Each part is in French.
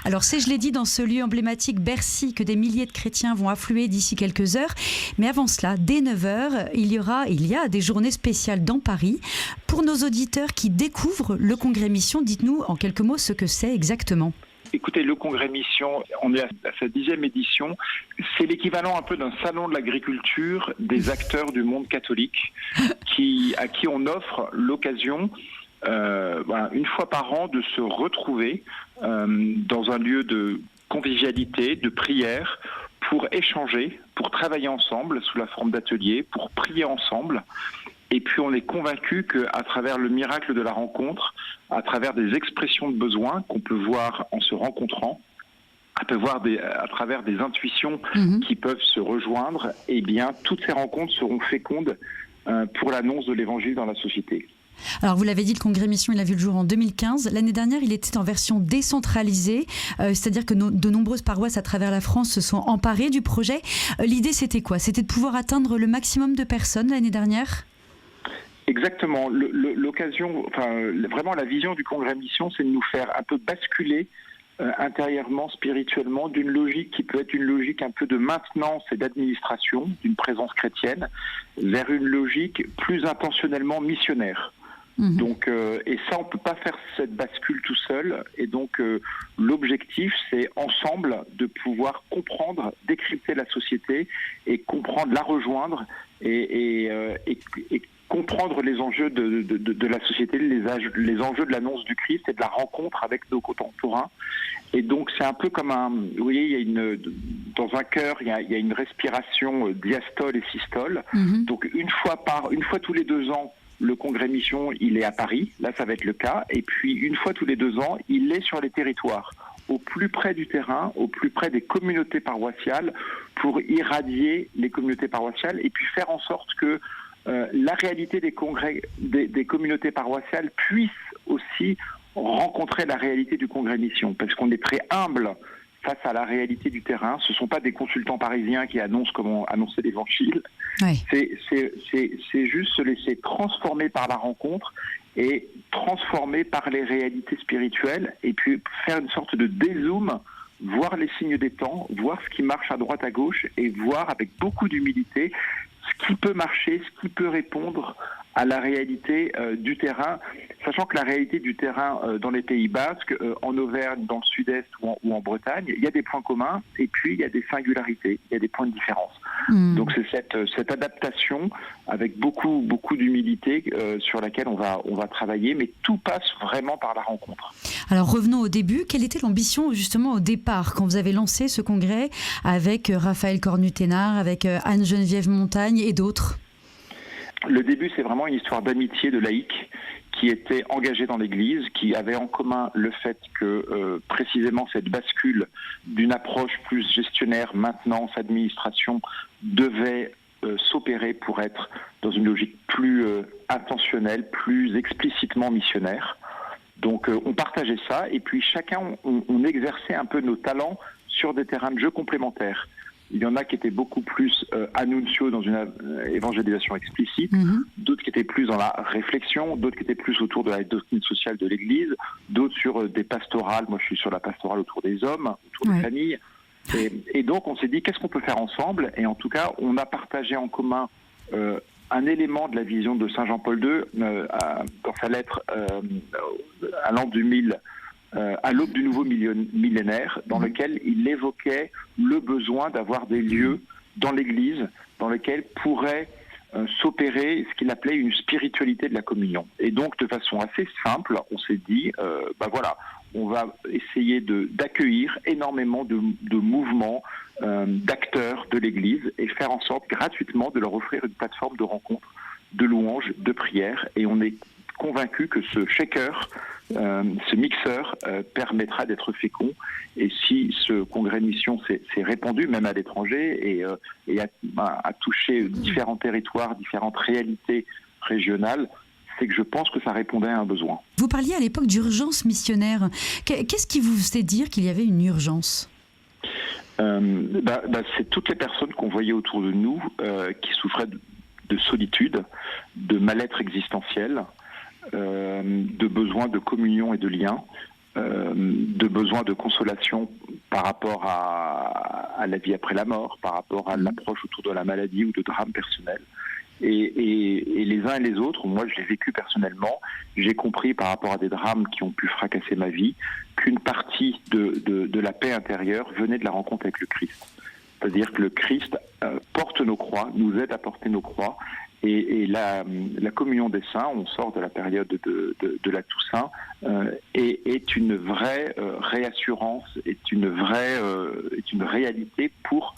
Alors c'est, je l'ai dit, dans ce lieu emblématique Bercy que des milliers de chrétiens vont affluer d'ici quelques heures. Mais avant cela, dès 9h, il y a des journées spéciales dans Paris. Pour nos auditeurs qui découvrent le Congrès Mission, dites-nous en quelques mots ce que c'est exactement. Écoutez, le Congrès Mission, on est à sa 10e édition. C'est l'équivalent un peu d'un salon de l'agriculture des acteurs du monde catholique à qui on offre l'occasion, une fois par an, de se retrouver dans un lieu de convivialité, de prière, pour échanger, pour travailler ensemble sous la forme d'ateliers, pour prier ensemble. Et puis on est convaincu qu'à travers le miracle de la rencontre, à travers des expressions de besoins qu'on peut voir en se rencontrant, à travers des intuitions qui peuvent se rejoindre, eh bien toutes ces rencontres seront fécondes pour l'annonce de l'évangile dans la société. Alors vous l'avez dit, le Congrès Mission, il a vu le jour en 2015. L'année dernière, il était en version décentralisée, c'est-à-dire que de nombreuses paroisses à travers la France se sont emparées du projet. L'idée, c'était quoi ? C'était de pouvoir atteindre le maximum de personnes l'année dernière ? Exactement. L'occasion, vraiment la vision du Congrès Mission, c'est de nous faire un peu basculer intérieurement, spirituellement, d'une logique qui peut être une logique un peu de maintenance et d'administration, d'une présence chrétienne, vers une logique plus intentionnellement missionnaire. Donc, et ça, on peut pas faire cette bascule tout seul. Et donc, l'objectif, c'est ensemble de pouvoir comprendre, décrypter la société et comprendre, la rejoindre et comprendre les enjeux de la société, les enjeux de l'annonce du Christ et de la rencontre avec nos contemporains. Et donc, c'est un peu comme vous voyez, dans un cœur, il y a une respiration diastole et systole. Donc, une fois tous les 2 ans, le Congrès Mission, il est à Paris. Là, ça va être le cas. Et puis, une fois tous les 2 ans, il est sur les territoires, au plus près du terrain, au plus près des communautés paroissiales, pour irradier les communautés paroissiales et puis faire en sorte que la réalité des congrès, des communautés paroissiales puisse aussi rencontrer la réalité du Congrès Mission, parce qu'on est très humble face à la réalité du terrain. Ce ne sont pas des consultants parisiens qui annoncent comment annoncer l'évangile. Oui. C'est juste se laisser transformer par la rencontre et transformer par les réalités spirituelles, et puis faire une sorte de dézoom, voir les signes des temps, voir ce qui marche à droite à gauche, et voir avec beaucoup d'humilité ce qui peut marcher, ce qui peut répondre à la réalité du terrain, sachant que la réalité du terrain dans les Pays Basques, en Auvergne, dans le Sud-Est ou en Bretagne, il y a des points communs et puis il y a des singularités, il y a des points de différence. Donc c'est cette adaptation avec beaucoup d'humilité sur laquelle on va travailler, mais tout passe vraiment par la rencontre. Alors revenons au début. Quelle était l'ambition justement au départ quand vous avez lancé ce congrès avec Raphaël Cornu-Ténart, avec Anne-Geneviève Montagne et d'autres ? Le début, c'est vraiment une histoire d'amitié de laïcs qui étaient engagés dans l'Église, qui avaient en commun le fait que précisément cette bascule d'une approche plus gestionnaire, maintenance, administration, devait s'opérer pour être dans une logique plus intentionnelle, plus explicitement missionnaire. Donc on partageait ça, et puis chacun, on exerçait un peu nos talents sur des terrains de jeu complémentaires. Il y en a qui étaient beaucoup plus annuntio dans une évangélisation explicite, d'autres qui étaient plus dans la réflexion, d'autres qui étaient plus autour de la doctrine sociale de l'Église, d'autres sur des pastorales. Moi, je suis sur la pastorale autour des hommes, autour des familles. Et donc, on s'est dit, qu'est-ce qu'on peut faire ensemble ? Et en tout cas, on a partagé en commun un élément de la vision de Saint Jean-Paul II dans sa lettre à l'an 2000, à l'aube du nouveau millénaire, dans lequel il évoquait le besoin d'avoir des lieux dans l'Église dans lesquels pourrait s'opérer ce qu'il appelait une spiritualité de la communion. Et donc, de façon assez simple, on s'est dit, on va essayer d'accueillir énormément de mouvements, d'acteurs de l'Église, et faire en sorte gratuitement de leur offrir une plateforme de rencontre, de louange, de prière. Et on est convaincu que ce shaker, ce mixeur permettra d'être fécond. Et si ce congrès mission s'est répandu, même à l'étranger, et a touché différents territoires, différentes réalités régionales, c'est que je pense que ça répondait à un besoin. Vous parliez à l'époque d'urgence missionnaire. Qu'est-ce qui vous faisait dire qu'il y avait une urgence ? C'est toutes les personnes qu'on voyait autour de nous qui souffraient de solitude, de mal-être existentiel, de besoin de communion et de lien, de besoin de consolation par rapport à la vie après la mort, par rapport à l'approche autour de la maladie ou de drames personnels. Et les uns et les autres, moi je l'ai vécu personnellement, j'ai compris par rapport à des drames qui ont pu fracasser ma vie, qu'une partie de la paix intérieure venait de la rencontre avec le Christ. C'est-à-dire que le Christ porte nos croix, nous aide à porter nos croix, et la communion des saints, on sort de la période de la Toussaint, est une vraie réassurance, est une réalité pour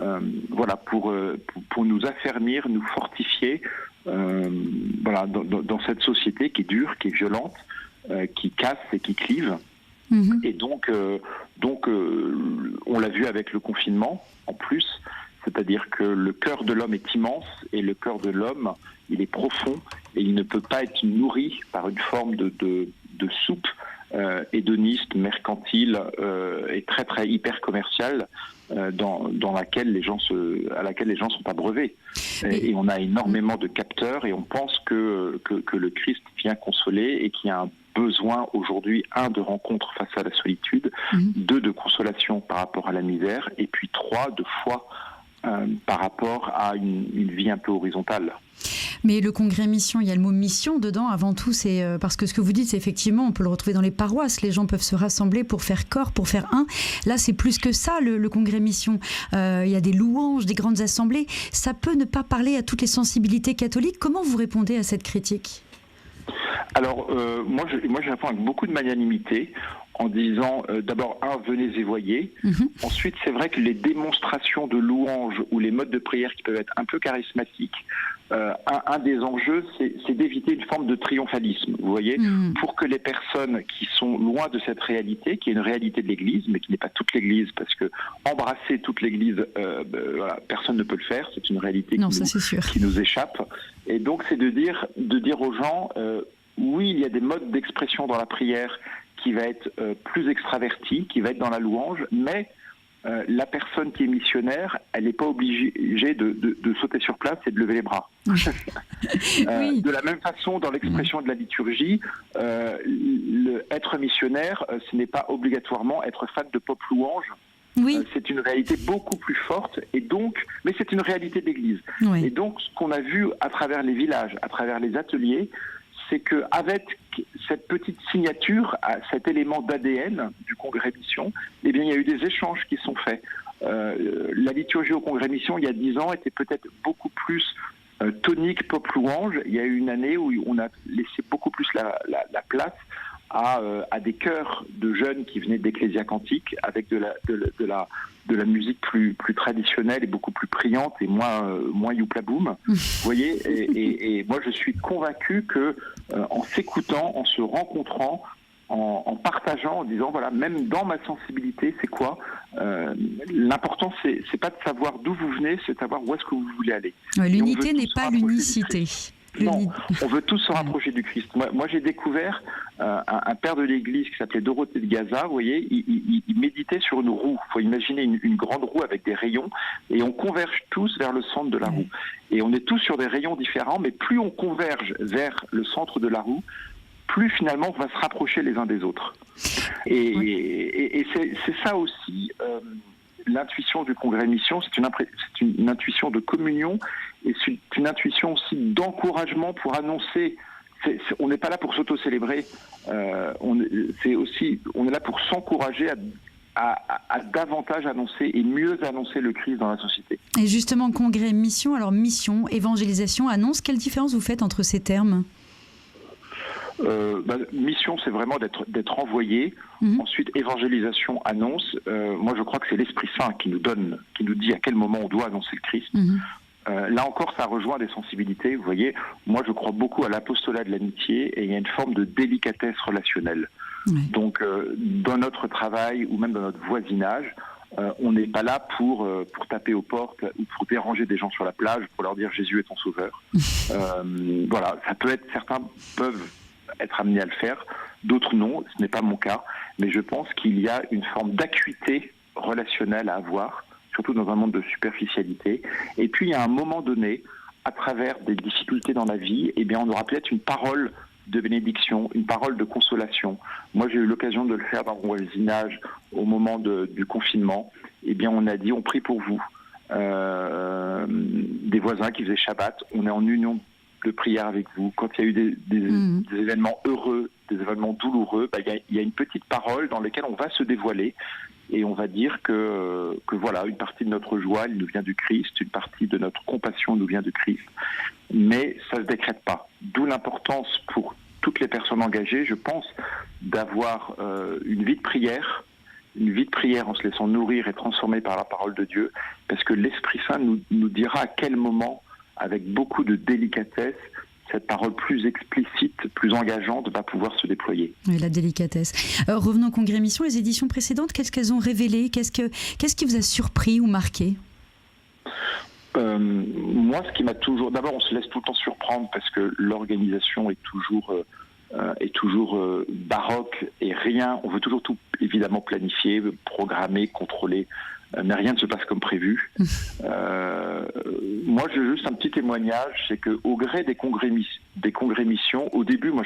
nous affermir, nous fortifier, dans cette société qui est dure, qui est violente, qui casse et qui clive. Mmh. Et donc, on l'a vu avec le confinement, en plus, c'est-à-dire que le cœur de l'homme est immense et le cœur de l'homme, il est profond et il ne peut pas être nourri par une forme de soupe hédoniste, mercantile et très très hyper commerciale dans laquelle les gens à laquelle les gens sont abreuvés. Et on a énormément de capteurs et on pense que le Christ vient consoler et qu'il y a un besoin aujourd'hui, 1, de rencontre face à la solitude, 2, de consolation par rapport à la misère, et puis 3, de foi par rapport à une vie un peu horizontale. Mais le congrès mission, il y a le mot mission dedans avant tout, c'est parce que ce que vous dites, c'est effectivement, on peut le retrouver dans les paroisses, les gens peuvent se rassembler pour faire corps, pour faire un. Là, c'est plus que ça, le congrès mission. Il y a des louanges, des grandes assemblées. Ça peut ne pas parler à toutes les sensibilités catholiques. Comment vous répondez à cette critique ? Alors, moi, je réponds avec beaucoup de magnanimité en disant, d'abord, venez et voyez. Ensuite, c'est vrai que les démonstrations de louanges ou les modes de prière qui peuvent être un peu charismatiques, un des enjeux, c'est d'éviter une forme de triomphalisme, vous voyez, pour que les personnes qui sont loin de cette réalité, qui est une réalité de l'Église, mais qui n'est pas toute l'Église, parce que embrasser toute l'Église, personne ne peut le faire, c'est une réalité qui nous échappe. Et donc, c'est de dire aux gens, oui, il y a des modes d'expression dans la prière qui va être plus extraverti, qui va être dans la louange, mais la personne qui est missionnaire, elle n'est pas obligée de sauter sur place et de lever les bras. Oui. De la même façon, dans l'expression de la liturgie, être missionnaire, ce n'est pas obligatoirement être fan de pop louange. Oui. C'est une réalité beaucoup plus forte, mais c'est une réalité d'Église. Oui. Et donc, ce qu'on a vu à travers les villages, à travers les ateliers, c'est qu'avec cette petite signature, cet élément d'ADN du Congrès Mission, eh bien, il y a eu des échanges qui sont faits. La liturgie au Congrès Mission, il y a 10 ans, était peut-être beaucoup plus tonique, pop louange. Il y a eu une année où on a laissé beaucoup plus la place à des chœurs de jeunes qui venaient d'Ecclésia Cantique, avec de la musique plus traditionnelle et beaucoup plus priante et moins youplaboum. Vous voyez, et moi je suis convaincu que en s'écoutant, en se rencontrant, en partageant, en disant voilà, même dans ma sensibilité, c'est quoi l'important, c'est pas de savoir d'où vous venez, c'est de savoir où est-ce que vous voulez aller. Ouais, l'unité n'est pas l'unicité. Non, on veut tous se rapprocher du Christ. Moi j'ai découvert un père de l'église qui s'appelait Dorothée de Gaza, vous voyez, il méditait sur une roue. Il faut imaginer une grande roue avec des rayons, et on converge tous vers le centre de la roue. Et on est tous sur des rayons différents, mais plus on converge vers le centre de la roue, plus finalement on va se rapprocher les uns des autres. Et c'est ça aussi... l'intuition du Congrès Mission, c'est une intuition de communion et c'est une intuition aussi d'encouragement pour annoncer. On n'est pas là pour s'auto-célébrer, on est là pour s'encourager à davantage annoncer et mieux annoncer le Christ dans la société. Et justement, Congrès Mission, alors mission, évangélisation, annonce, quelle différence vous faites entre ces termes ? Mission, c'est vraiment d'être envoyé. Ensuite, évangélisation, annonce. Moi, je crois que c'est l'Esprit Saint qui nous dit à quel moment on doit annoncer le Christ. Là encore, ça rejoint des sensibilités. Vous voyez, moi, je crois beaucoup à l'apostolat de l'amitié et il y a une forme de délicatesse relationnelle. Donc, dans notre travail ou même dans notre voisinage, on n'est pas là pour taper aux portes ou pour déranger des gens sur la plage, pour leur dire Jésus est ton sauveur. Voilà, certains peuvent être amenés à le faire, d'autres non, ce n'est pas mon cas, mais je pense qu'il y a une forme d'acuité relationnelle à avoir, surtout dans un monde de superficialité. Et puis, il y a un moment donné, à travers des difficultés dans la vie, eh bien, on aura peut-être une parole de bénédiction, une parole de consolation. Moi, j'ai eu l'occasion de le faire dans mon voisinage au moment du confinement. Eh bien, on a dit, on prie pour vous. Des voisins qui faisaient Shabbat, on est en union de prière avec vous. Quand il y a eu des événements heureux, des événements douloureux, il y a une petite parole dans laquelle on va se dévoiler et on va dire que voilà, une partie de notre joie, elle nous vient du Christ, une partie de notre compassion nous vient du Christ. Mais ça ne se décrète pas. D'où l'importance pour toutes les personnes engagées, je pense, d'avoir une vie de prière en se laissant nourrir et transformer par la parole de Dieu, parce que l'Esprit Saint nous dira à quel moment, avec beaucoup de délicatesse, cette parole plus explicite, plus engageante va pouvoir se déployer. Oui, la délicatesse. Revenons au Congrès Mission, les éditions précédentes, qu'est-ce qu'elles ont révélé ? Qu'est-ce qui vous a surpris ou marqué ? Moi, ce qui m'a toujours... D'abord, on se laisse tout le temps surprendre parce que l'organisation est toujours baroque et rien. On veut toujours tout évidemment planifier, programmer, contrôler, mais rien ne se passe comme prévu. Moi, j'ai juste un petit témoignage, c'est qu'au gré des congrès missions, au début, moi,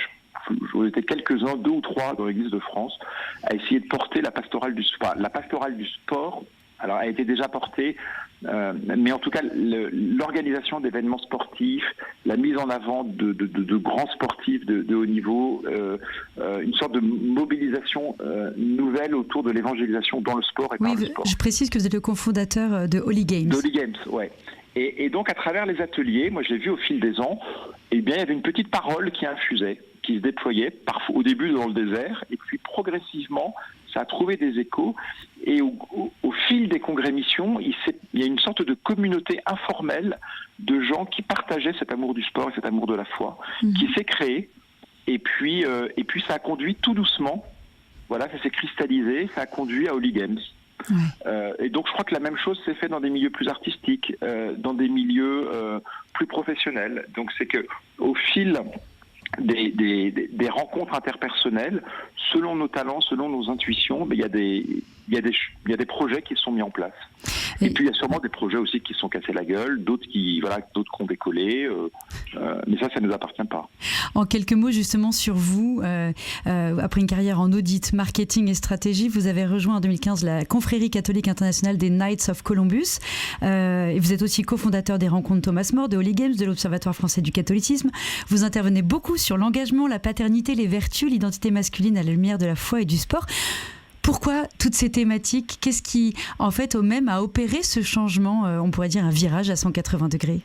j'étais quelques-uns, 2 ou 3 dans l'Église de France, à essayer de porter la pastorale du sport. La pastorale du sport, alors, a été déjà portée, mais en tout cas, l'organisation d'événements sportifs, la mise en avant de grands sportifs de haut niveau, une sorte de mobilisation nouvelle autour de l'évangélisation dans le sport et par le sport. Je précise que vous êtes le cofondateur de Holy Games. De Holy Games, ouais. Et donc, à travers les ateliers, moi, je l'ai vu au fil des ans, eh bien, il y avait une petite parole qui infusait, qui se déployait, parfois au début dans le désert, et puis progressivement, ça a trouvé des échos. Et au fil des congrès missions, il y a une sorte de communauté informelle de gens qui partageaient cet amour du sport et cet amour de la foi, qui s'est créé. Et puis ça a conduit tout doucement, voilà, ça s'est cristallisé, ça a conduit à Holy Games. Et donc je crois que la même chose s'est fait dans des milieux plus artistiques, dans des milieux plus professionnels. Donc c'est que au fil des rencontres interpersonnelles, selon nos talents, selon nos intuitions, il y a des projets qui se sont mis en place. Et puis il y a sûrement des projets aussi qui se sont cassés la gueule, d'autres qui ont décollé, mais ça ne nous appartient pas. En quelques mots justement sur vous, après une carrière en audit, marketing et stratégie, vous avez rejoint en 2015 la Confrérie catholique internationale des Knights of Columbus. Et vous êtes aussi cofondateur des rencontres Thomas More, de Holy Games, de l'Observatoire français du catholicisme. Vous intervenez beaucoup sur l'engagement, la paternité, les vertus, l'identité masculine à la lumière de la foi et du sport. Pourquoi toutes ces thématiques ? Qu'est-ce qui, en fait, même a opéré ce changement, on pourrait dire un virage à 180 degrés ?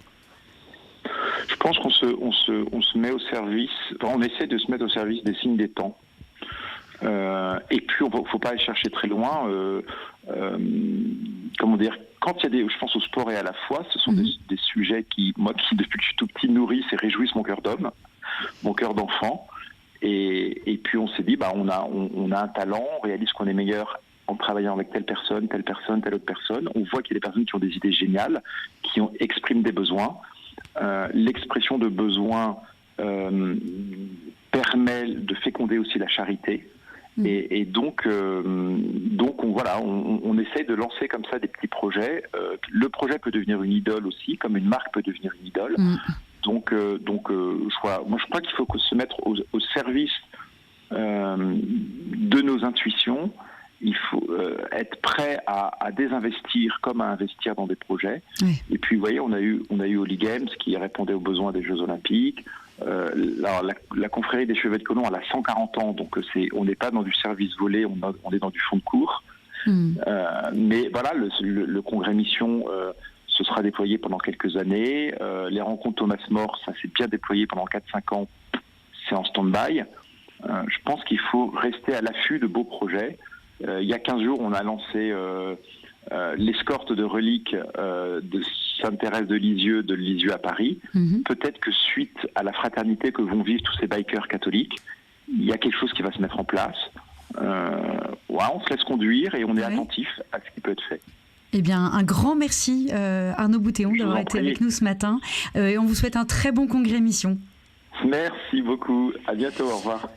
Je pense qu'on se met au service, on essaie de se mettre au service des signes des temps. Et puis, il ne faut pas aller chercher très loin. Comment dire ? Quand il y a je pense au sport et à la foi, ce sont des sujets qui, depuis que je suis tout petit, nourrissent et réjouissent mon cœur d'homme, mon cœur d'enfant. Et puis on s'est dit, on a un talent, on réalise qu'on est meilleur en travaillant avec telle personne, telle autre personne. On voit qu'il y a des personnes qui ont des idées géniales, qui expriment des besoins. L'expression de besoins permet de féconder aussi la charité. Et donc on essaie de lancer comme ça des petits projets. Le projet peut devenir une idole aussi, comme une marque peut devenir une idole. Donc, moi, je crois qu'il faut se mettre au service de nos intuitions. Il faut être prêt à désinvestir comme à investir dans des projets. Oui. Et puis, vous voyez, on a eu Holy Games qui répondait aux besoins des Jeux Olympiques. La confrérie des Chevaliers de Colomb, elle a 140 ans, donc on n'est pas dans du service volé, on est dans du fond de cours. Mais voilà, le congrès mission... ce sera déployé pendant quelques années. Les rencontres Thomas More, ça s'est bien déployé pendant 4-5 ans. C'est en stand-by. Je pense qu'il faut rester à l'affût de beaux projets. Il y a 15 jours, on a lancé l'escorte de reliques de Sainte-Thérèse de Lisieux à Paris. Peut-être que suite à la fraternité que vont vivre tous ces bikers catholiques, il y a quelque chose qui va se mettre en place. On se laisse conduire et on est attentif à ce qui peut être fait. Eh bien, un grand merci Arnaud Boutéon d'avoir été avec nous ce matin. Et on vous souhaite un très bon congrès mission. Merci beaucoup. À bientôt. Au revoir.